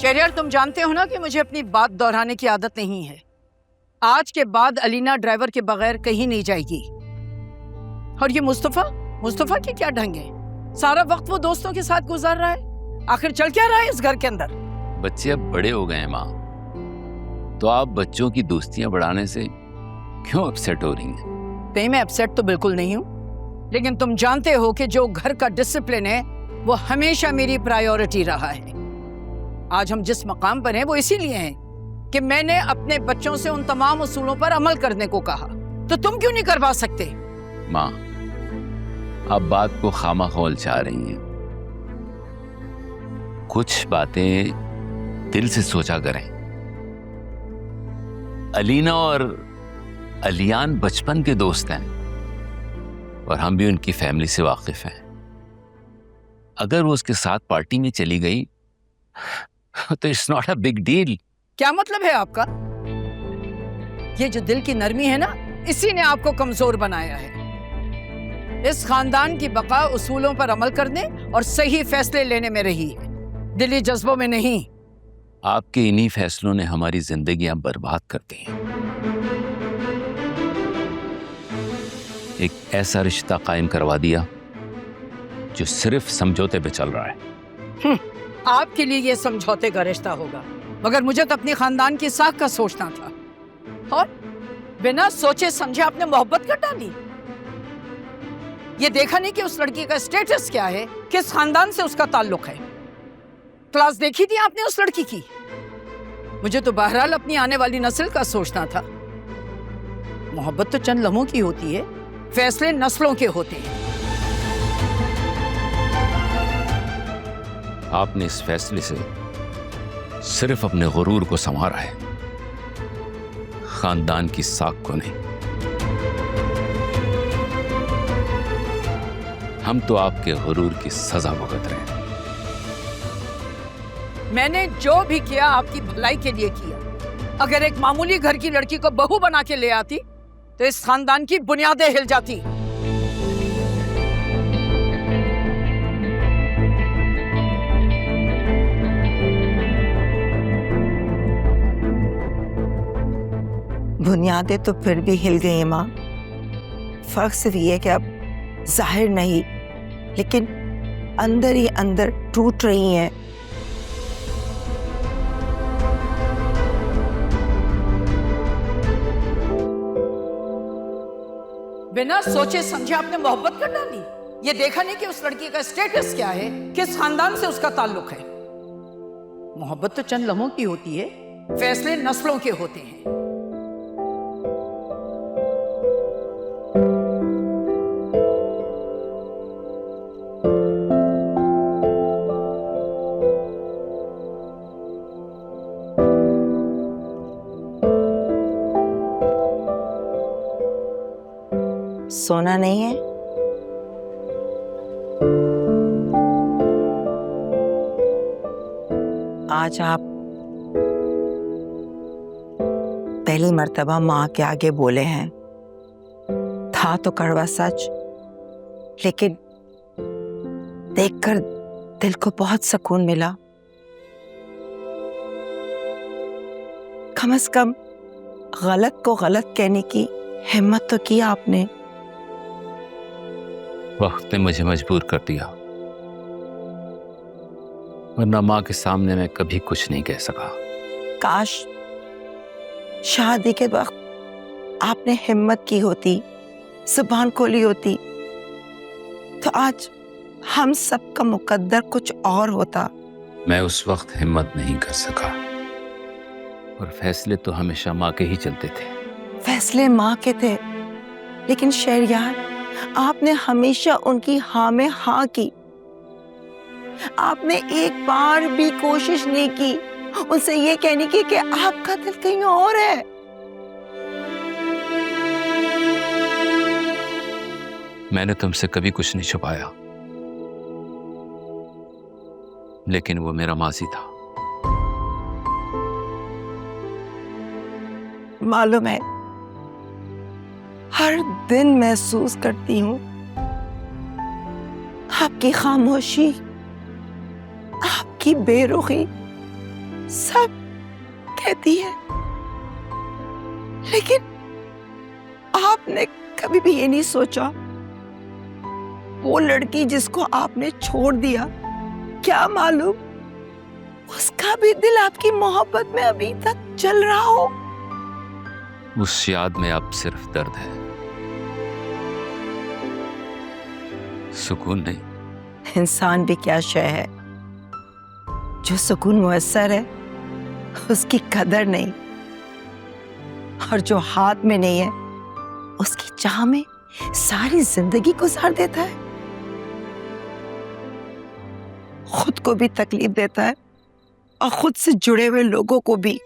शहरयार, तुम जानते हो ना कि मुझे अपनी बात दोहराने की आदत नहीं है। आज के बाद अलीना ड्राइवर के बगैर कहीं नहीं जाएगी। और ये मुस्तफा की क्या ढंग है? सारा वक्त वो दोस्तों के साथ गुजार रहा है। आखिर चल क्या रहा है इस घर के अंदर? बच्चे अब बड़े हो गए हैं माँ, तो आप बच्चों की दोस्तियां बढ़ाने से क्यों अपसेट हो रही हैं? नहीं, मैं अपसेट तो बिल्कुल नहीं हूँ, लेकिन तुम जानते हो कि जो घर का डिसिप्लिन है वो हमेशा मेरी प्रायोरिटी रहा है। आज हम जिस मकाम पर हैं वो इसीलिए हैं कि मैंने अपने बच्चों से उन तमाम उसूलों पर अमल करने को कहा। तो तुम क्यों नहीं करवा सकते? माँ, आप बात को खामाखोल चाह रही हैं। कुछ बातें दिल से सोचा करें। अलीना और अलियान बचपन के दोस्त हैं और हम भी उनकी फैमिली से वाकिफ हैं। अगर वो उसके साथ पार्टी में चली गई तो it's not a big deal. क्या मतलब है आपका? ये जो दिल की नरमी है ना, इसी ने आपको कमजोर बनाया है। इस खानदान की बका उसूलों पर अमल करने और सही फैसले लेने में रही है, दिली जज्बों में नहीं। आपके इन्हीं फैसलों ने हमारी जिंदगियां बर्बाद कर दी हैं। एक ऐसा रिश्ता कायम करवा दिया जो सिर्फ समझौते पे चल रहा है। आपके लिए ये समझौते का रिश्ता होगा, मगर मुझे तो अपनी खानदान की साख का सोचना था। और बिना सोचे समझे आपने मोहब्बत कर डाली। ये देखा नहीं कि उस लड़की का स्टेटस क्या है, किस खानदान से उसका ताल्लुक है। क्लास देखी थी आपने उस लड़की की? मुझे तो बहरहाल अपनी आने वाली नस्ल का सोचना था। मोहब्बत तो चंद लम्हों की होती है, फैसले नस्लों के होते हैं। आपने इस फैसले से सिर्फ अपने गुरूर को संवारा है, खानदान की साख को नहीं। हम तो आपके गुरूर की सजा भुगत रहे हैं। मैंने जो भी किया आपकी भलाई के लिए किया। अगर एक मामूली घर की लड़की को बहू बना के ले आती तो इस खानदान की बुनियादें हिल जाती। बुनियादें तो फिर भी हिल गई हैं माँ। फर्क सिर्फ ये है कि अब जाहिर नहीं, लेकिन अंदर ही अंदर टूट रही हैं। बिना सोचे समझे आपने मोहब्बत कर डाली। ये देखा नहीं कि उस लड़की का स्टेटस क्या है, किस खानदान से उसका ताल्लुक है। मोहब्बत तो चंद लम्हों की होती है, फैसले नस्लों के होते हैं। सोना नहीं है? आज आप पहली मर्तबा माँ के आगे बोले हैं। था तो कड़वा सच, लेकिन देखकर दिल को बहुत सुकून मिला। कम से कम गलत को गलत कहने की हिम्मत तो की आपने। वक्त ने मुझे मजबूर कर दिया, वरना माँ के सामने मैं कभी कुछ नहीं कह सका। काश शादी के वक्त आपने हिम्मत की होती, जुबान खोली होती, तो आज हम सबका मुकद्दर कुछ और होता। मैं उस वक्त हिम्मत नहीं कर सका, और फैसले तो हमेशा माँ के ही चलते थे। फैसले माँ के थे, लेकिन शहरयार आपने हमेशा उनकी हाँ में हाँ की। आपने एक बार भी कोशिश नहीं की उनसे ये कहने की कि आपका दिल कहीं और है। मैंने तुमसे कभी कुछ नहीं छुपाया, लेकिन वो मेरा माजी था। मालूम है, हर दिन महसूस करती हूँ आपकी खामोशी, आपकी बेरुखी सब कहती है, लेकिन आपने कभी भी ये नहीं सोचा वो लड़की जिसको आपने छोड़ दिया, क्या मालूम उसका भी दिल आपकी मोहब्बत में अभी तक चल रहा हो। उस याद में अब सिर्फ दर्द है, सुकून नहीं। इंसान भी क्या शय है, जो सुकून मुयस्सर है उसकी कदर नहीं, और जो हाथ में नहीं है उसकी चाह में सारी जिंदगी गुजार देता है, खुद को भी तकलीफ देता है और खुद से जुड़े हुए लोगों को भी।